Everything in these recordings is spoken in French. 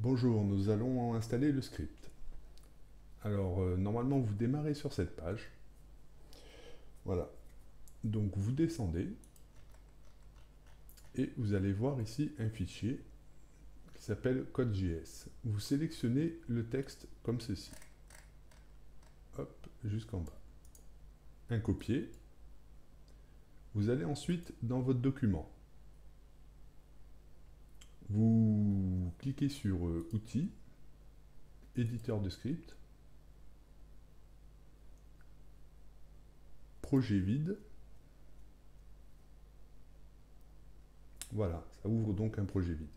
Bonjour, nous allons installer le script. Alors, normalement, vous démarrez sur cette page. Voilà. Donc, vous descendez et vous allez voir ici un fichier qui s'appelle code.js. Vous sélectionnez le texte comme ceci. Hop, jusqu'en bas. Un copier. Vous allez ensuite dans votre document. Vous cliquez sur Outils, Éditeur de script, Projet vide. Voilà, ça ouvre donc un projet vide.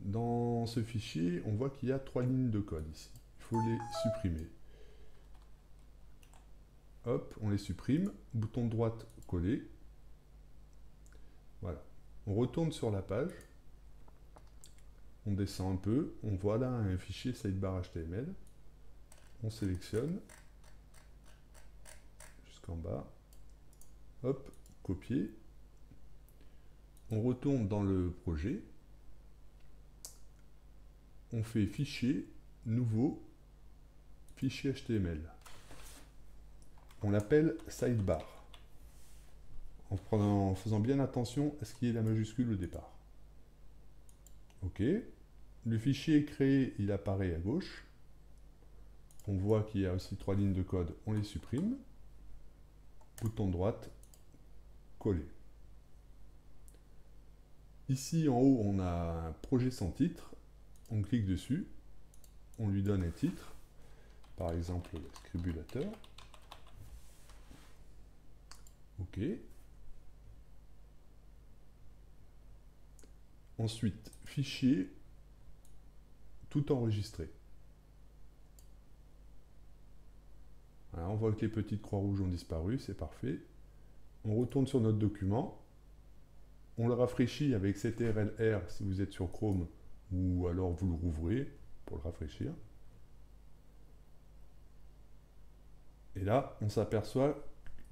Dans ce fichier, on voit qu'il y a 3 lignes de code ici. Il faut les supprimer. Hop, on les supprime. Bouton droite, coller. Voilà. On retourne sur la page. On descend un peu. On voit là un fichier sidebar HTML. On sélectionne. Jusqu'en bas. Hop, copier. On retourne dans le projet. On fait fichier, nouveau, fichier HTML. On l'appelle sidebar. En faisant bien attention à ce qui est la majuscule au départ. OK. Le fichier est créé, il apparaît à gauche. On voit qu'il y a aussi 3 lignes de code, on les supprime. Bouton droite, coller. Ici en haut, on a un projet sans titre. On clique dessus. On lui donne un titre. Par exemple, Scribulateur. OK. Ensuite, fichier, tout enregistré. Voilà, on voit que les petites croix rouges ont disparu, c'est parfait. On retourne sur notre document. On le rafraîchit avec CTRL-R si vous êtes sur Chrome, ou alors vous le rouvrez pour le rafraîchir. Et là, on s'aperçoit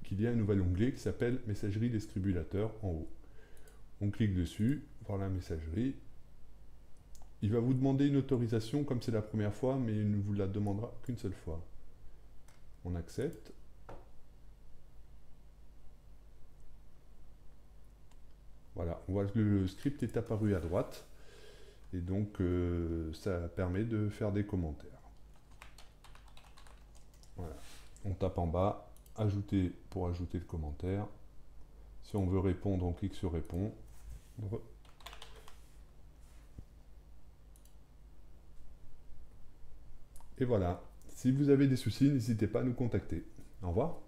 qu'il y a un nouvel onglet qui s'appelle Messagerie des scribulateurs en haut. On clique dessus, voilà la messagerie. Il va vous demander une autorisation comme c'est la première fois, mais il ne vous la demandera qu'une seule fois. On accepte. Voilà, on voit que le script est apparu à droite. Et donc, ça permet de faire des commentaires. Voilà. On tape en bas, ajouter pour ajouter le commentaire. Si on veut répondre, on clique sur répondre. Et voilà. Si vous avez des soucis, n'hésitez pas à nous contacter. Au revoir.